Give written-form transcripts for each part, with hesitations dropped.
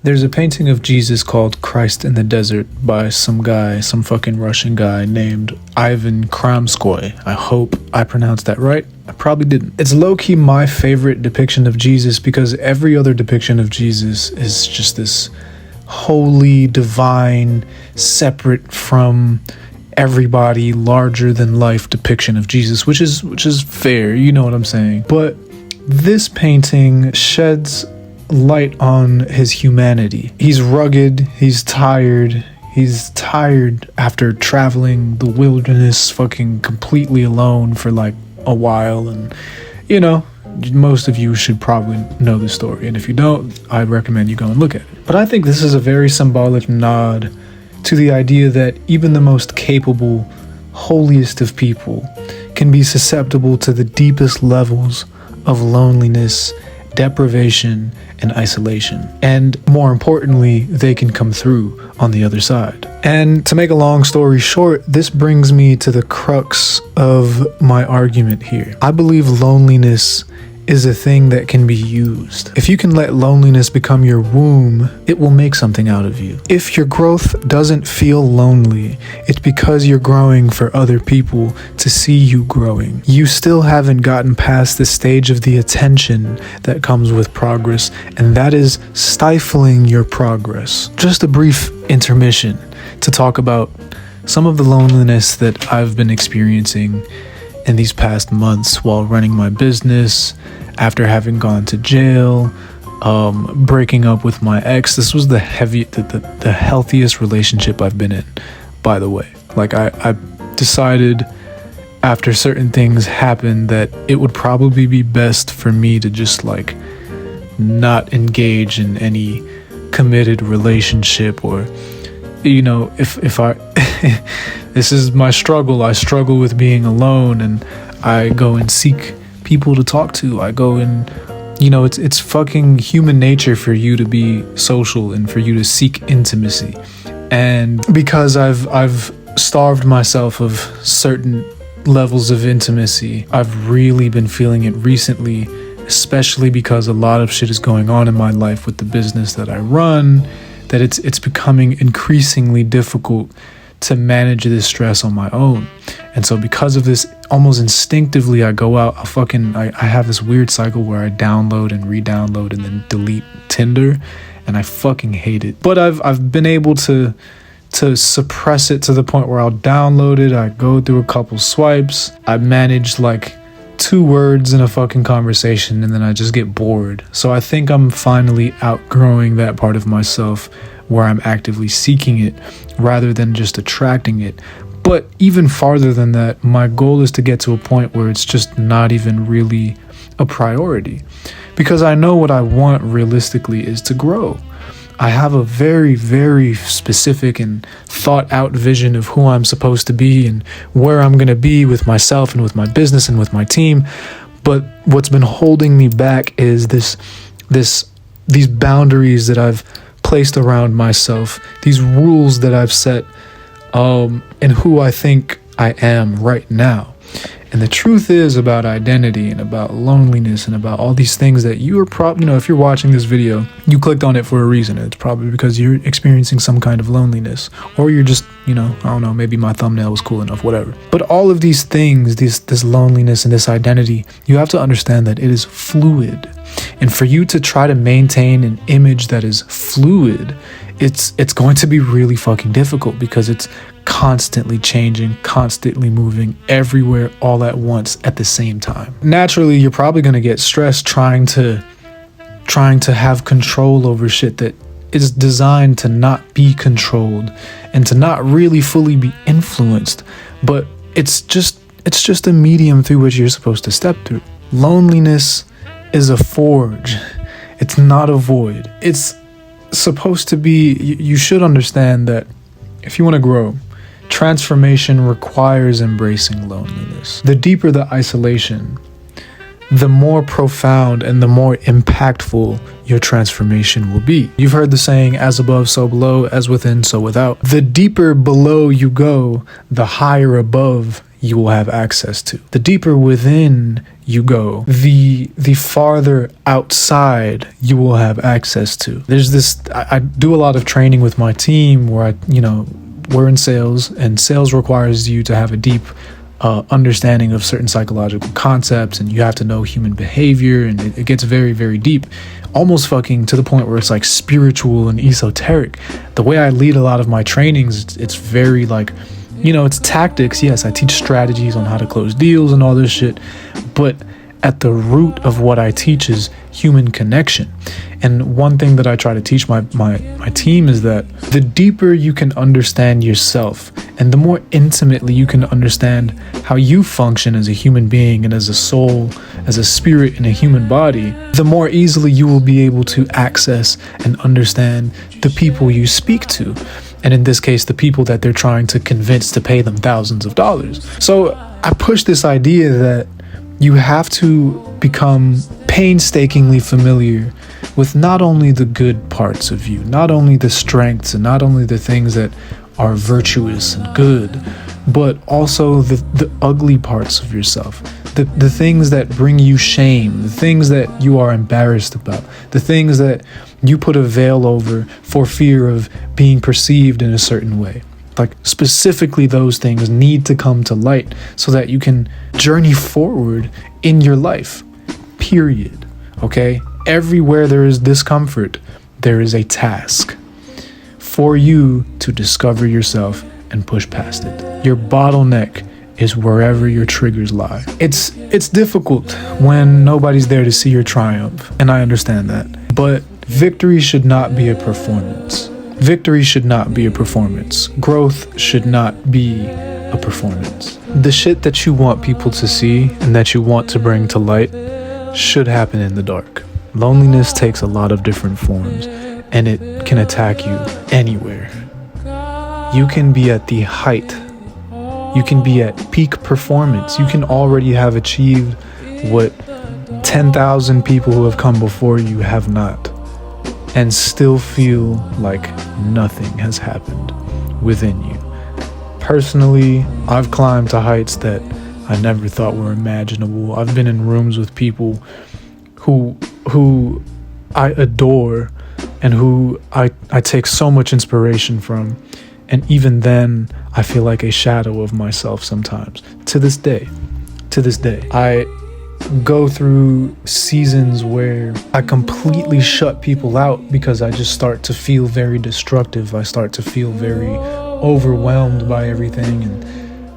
There's a painting of Jesus called Christ in the Desert by some guy, some fucking Russian guy named Ivan Kramskoy. I hope I pronounced that right. I probably didn't. It's low-key my favorite depiction of Jesus because every other depiction of Jesus is just this holy, divine, separate from everybody, larger than life depiction of Jesus, which is fair, you know what I'm saying. But this painting sheds light on his humanity. He's rugged, he's tired after traveling the wilderness fucking completely alone for like a while, and you know, most of you should probably know the story, and if you don't, I'd recommend you go and look at it. But I think this is a very symbolic nod to the idea that even the most capable, holiest of people can be susceptible to the deepest levels of loneliness, deprivation, and isolation. And more importantly, they can come through on the other side. And to make a long story short, this brings me to the crux of my argument here. I believe loneliness is a thing that can be used. If you can let loneliness become your womb, it will make something out of you. If your growth doesn't feel lonely, it's because you're growing for other people to see you growing. You still haven't gotten past the stage of the attention that comes with progress, and that is stifling your progress. Just a brief intermission to talk about some of the loneliness that I've been experiencing in these past months while running my business, after having gone to jail, breaking up with my ex. This was the healthiest relationship I've been in, by the way. Like I decided after certain things happened that it would probably be best for me to just like not engage in any committed relationship, or you know, if I this is my struggle. I struggle with being alone, and I go and seek people to talk to. I go and, you know, it's fucking human nature for you to be social and for you to seek intimacy. And because I've starved myself of certain levels of intimacy, I've really been feeling it recently, especially because a lot of shit is going on in my life with the business that I run, that it's becoming increasingly difficult to manage this stress on my own. And so because of this, almost instinctively I go out, I have this weird cycle where I download and re-download and then delete Tinder, and I fucking hate it. But I've been able to suppress it to the point where I'll download it, I go through a couple swipes, I manage like 2 words in a fucking conversation, and then I just get bored. So I think I'm finally outgrowing that part of myself where I'm actively seeking it rather than just attracting it. But even farther than that, my goal is to get to a point where it's just not even really a priority, because I know what I want realistically is to grow. I have a very, very specific and thought out vision of who I'm supposed to be and where I'm going to be with myself and with my business and with my team. But what's been holding me back is these boundaries that I've placed around myself, these rules that I've set, and who I think I am right now. And the truth is about identity and about loneliness and about all these things that you are if you're watching this video, you clicked on it for a reason. It's probably because you're experiencing some kind of loneliness, or you're just, I don't know, maybe my thumbnail was cool enough, whatever. But all of these things, this loneliness and this identity, you have to understand that it is fluid. And for you to try to maintain an image that is fluid, it's going to be really fucking difficult, because it's constantly changing, constantly moving everywhere all at once at the same time. Naturally, you're probably going to get stressed trying to have control over shit that is designed to not be controlled and to not really fully be influenced, but it's just a medium through which you're supposed to step through. Loneliness is a forge. It's not a void. It's supposed to be, you should understand that if you want to grow, transformation requires embracing loneliness. The deeper the isolation, the more profound and the more impactful your transformation will be. You've heard the saying, as above, so below, as within, so without. The deeper below you go, the higher above you will have access to. The deeper within you go, the farther outside you will have access to. There's this, I do a lot of training with my team where we're in sales, and sales requires you to have a deep understanding of certain psychological concepts, and you have to know human behavior, and it gets very, very deep, almost fucking to the point where it's like spiritual and esoteric. The way I lead a lot of my trainings, it's very like, it's tactics. Yes, I teach strategies on how to close deals and all this shit, but at the root of what I teach is human connection. And one thing that I try to teach my team is that the deeper you can understand yourself, and the more intimately you can understand how you function as a human being and as a soul, as a spirit in a human body, the more easily you will be able to access and understand the people you speak to. And in this case, the people that they're trying to convince to pay them thousands of dollars. So I push this idea that you have to become painstakingly familiar with not only the good parts of you, not only the strengths and not only the things that are virtuous and good, but also the ugly parts of yourself, the things that bring you shame, the things that you are embarrassed about, the things that you put a veil over for fear of being perceived in a certain way. Like, specifically those things need to come to light so that you can journey forward in your life, period. Okay? Everywhere there is discomfort, there is a task for you to discover yourself and push past it. Your bottleneck is wherever your triggers lie. It's difficult when nobody's there to see your triumph, and I understand that. But victory should not be a performance. Victory should not be a performance. Growth should not be a performance. The shit that you want people to see and that you want to bring to light should happen in the dark. Loneliness takes a lot of different forms, and it can attack you anywhere. You can be at the height. You can be at peak performance. You can already have achieved what 10,000 people who have come before you have not, and still feel like nothing has happened within you. Personally, I've climbed to heights that I never thought were imaginable. I've been in rooms with people who I adore and who I take so much inspiration from. And even then, I feel like a shadow of myself sometimes. To this day, I go through seasons where I completely shut people out because I just start to feel very destructive. I start to feel very overwhelmed by everything, and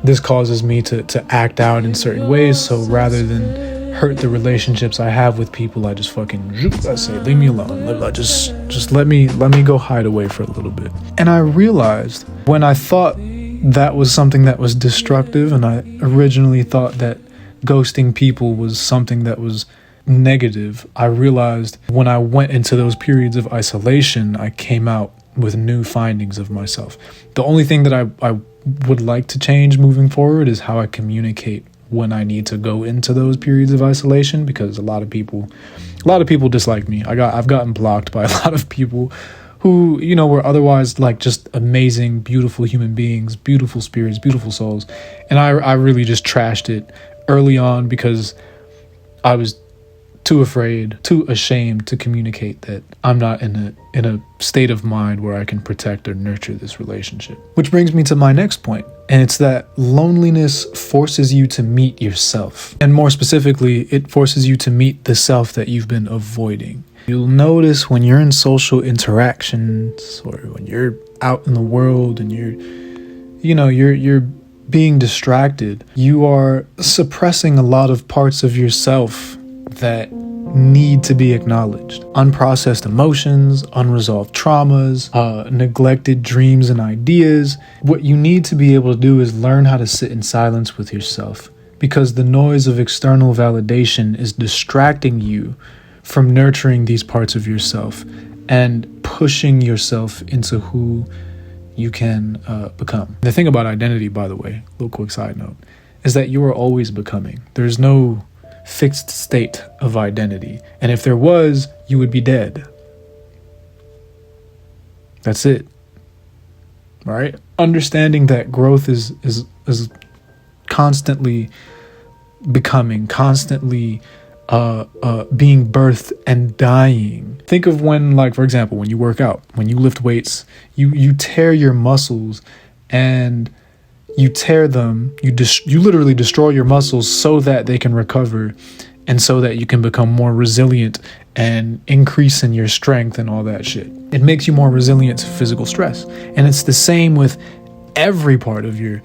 this causes me to act out in certain ways. So rather than hurt the relationships I have with people, I just I say, leave me alone. Just let me go hide away for a little bit. And I realized when I thought that was something that was destructive, and I originally thought that ghosting people was something that was negative, I realized when I went into those periods of isolation, I came out with new findings of myself. The only thing that I would like to change moving forward is how I communicate when I need to go into those periods of isolation, because a lot of people dislike me. I've gotten blocked by a lot of people who, were otherwise like just amazing, beautiful human beings, beautiful spirits, beautiful souls. And I really just trashed it early on because I was too afraid, too ashamed to communicate that I'm not in a state of mind where I can protect or nurture this relationship. Which brings me to my next point, and it's that loneliness forces you to meet yourself. And more specifically, it forces you to meet the self that you've been avoiding. You'll notice when you're in social interactions or when you're out in the world and you're being distracted, you are suppressing a lot of parts of yourself that need to be acknowledged. Unprocessed emotions, unresolved traumas, neglected dreams and ideas. What you need to be able to do is learn how to sit in silence with yourself, because the noise of external validation is distracting you from nurturing these parts of yourself and pushing yourself into who you can become. The thing about identity, by the way, little quick side note, is that you are always becoming. There's no fixed state of identity. And if there was, you would be dead. That's it. Right? Understanding that growth is constantly becoming, constantly being birthed and dying. Think of when, like, for example, when you work out, when you lift weights, you tear your muscles, and you tear them, you literally destroy your muscles so that they can recover, and so that you can become more resilient and increase in your strength and all that shit. It makes you more resilient to physical stress. And it's the same with every part of your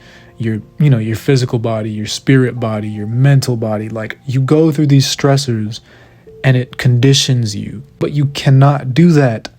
physical body, your spirit body, your mental body. Like, you go through these stressors and it conditions you, but you cannot do that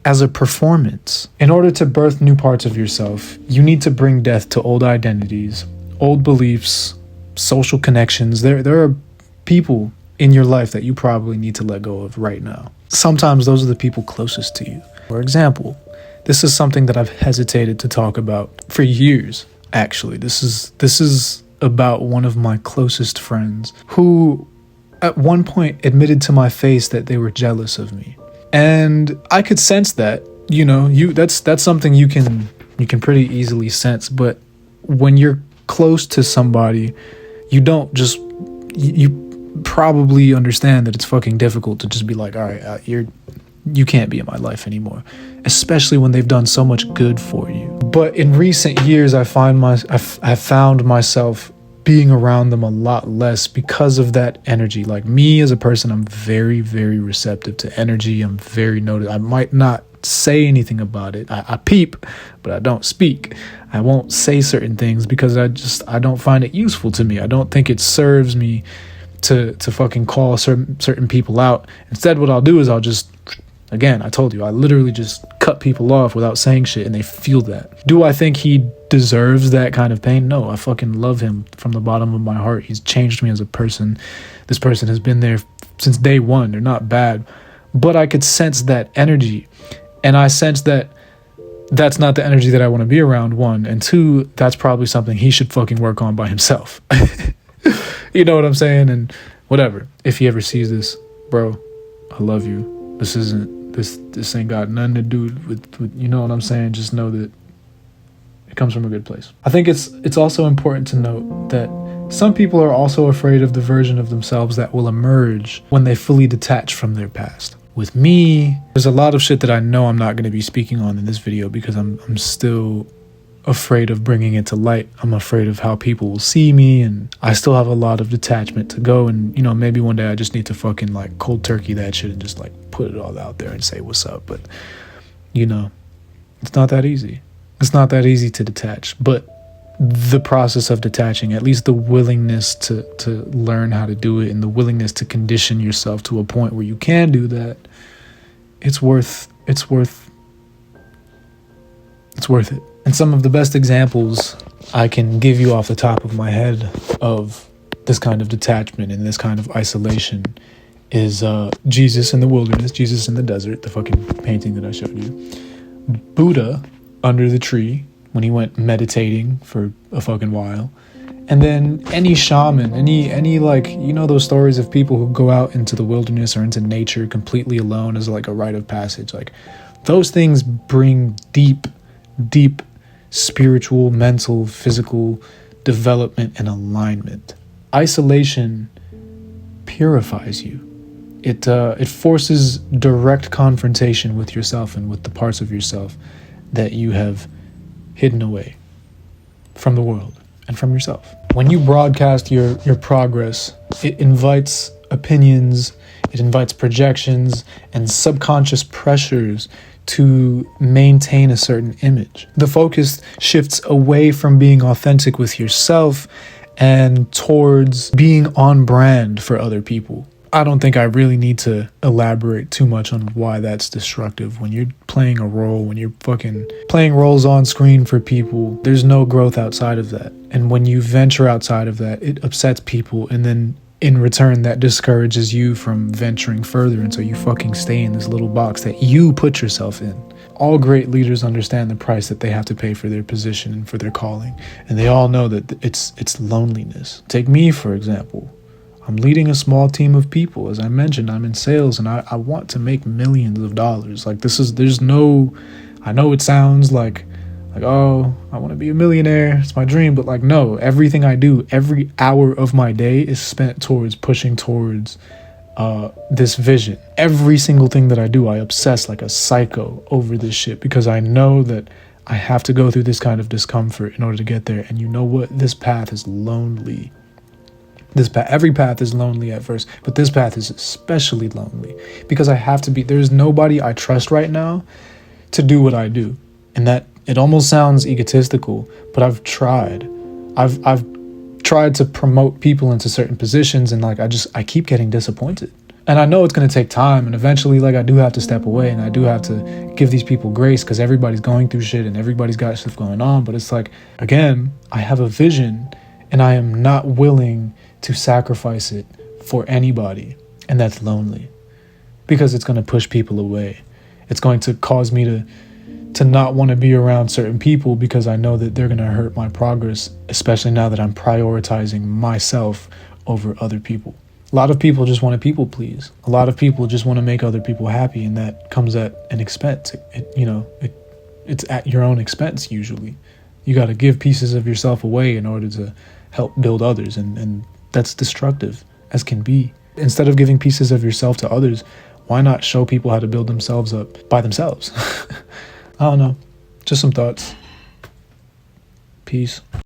as a performance. In order to birth new parts of yourself, you need to bring death to old identities, old beliefs, social connections. There are people in your life that you probably need to let go of right now. Sometimes those are the people closest to you. For example, this is something that I've hesitated to talk about for years. Actually, this is about one of my closest friends who at one point admitted to my face that they were jealous of me. And I could sense that, that's something you can pretty easily sense. But when you're close to somebody, you don't just, you probably understand that it's fucking difficult to just be like, all right, you can't be in my life anymore, especially when they've done so much good for you. But in recent years, I found myself being around them a lot less because of that energy. Like, me as a person, I'm very, very receptive to energy. I'm very noted. I might not say anything about it. I peep, but I don't speak. I won't say certain things because I don't find it useful to me. I don't think it serves me to fucking call certain people out. Instead, what I'll do is I'll just, again, I told you, I literally just cut people off without saying shit, and they feel that. Do I think he deserves that kind of pain? No, I fucking love him from the bottom of my heart. He's changed me as a person. This person has been there since day one. They're not bad. But I could sense that energy, and I sense that that's not the energy that I want to be around, one. And two, that's probably something he should fucking work on by himself. You know what I'm saying? And whatever. If he ever sees this, bro, I love you. This ain't got nothing to do with you know what I'm saying? Just know that it comes from a good place. I think it's also important to note that some people are also afraid of the version of themselves that will emerge when they fully detach from their past. With me, there's a lot of shit that I know I'm not going to be speaking on in this video because I'm still afraid of bringing it to light. I'm afraid of how people will see me, and I still have a lot of detachment to go. And maybe one day I just need to fucking like cold turkey that shit and just like put it all out there and say what's up. But it's not that easy. It's not that easy to detach. But the process of detaching, at least the willingness to learn how to do it, and the willingness to condition yourself to a point where you can do that, it's worth it. And some of the best examples I can give you off the top of my head of this kind of detachment and this kind of isolation is Jesus in the wilderness, Jesus in the desert, the fucking painting that I showed you. Buddha under the tree when he went meditating for a fucking while. And then any shaman, any like, those stories of people who go out into the wilderness or into nature completely alone as like a rite of passage. Like, those things bring deep spiritual, mental, physical development and alignment. Isolation purifies you. It forces direct confrontation with yourself and with the parts of yourself that you have hidden away from the world and from yourself. When you broadcast your progress, it invites opinions, it invites projections and subconscious pressures to maintain a certain image. The focus shifts away from being authentic with yourself and towards being on brand for other people. I don't think I really need to elaborate too much on why that's destructive. When you're playing a role, when you're fucking playing roles on screen for people, there's no growth outside of that. And when you venture outside of that, it upsets people, and then in return, that discourages you from venturing further, and so you fucking stay in this little box that you put yourself in. All great leaders understand the price that they have to pay for their position and for their calling, and they all know that it's loneliness. Take me, for example. I'm leading a small team of people. As I mentioned, I'm in sales, and I want to make millions of dollars. Like, I know it sounds like Like, oh, I want to be a millionaire. It's my dream. But like, no, everything I do, every hour of my day is spent towards pushing towards this vision. Every single thing that I do, I obsess like a psycho over this shit because I know that I have to go through this kind of discomfort in order to get there. And you know what? This path is lonely. Every path is lonely at first, but this path is especially lonely because I have to be, there's nobody I trust right now to do what I do. And that, it almost sounds egotistical, but I've tried. I've tried to promote people into certain positions, and like I keep getting disappointed. And I know it's going to take time, and eventually like I do have to step away, and I do have to give these people grace because everybody's going through shit and everybody's got stuff going on. But it's like, again, I have a vision and I am not willing to sacrifice it for anybody. And that's lonely because it's going to push people away. It's going to cause me to not want to be around certain people because I know that they're going to hurt my progress, especially now that I'm prioritizing myself over other people. A lot of people just want to people please. A lot of people just want to make other people happy, and that comes at an expense. It's at your own expense usually. You got to give pieces of yourself away in order to help build others, and that's destructive as can be. Instead of giving pieces of yourself to others, why not show people how to build themselves up by themselves? I don't know. Just some thoughts. Peace.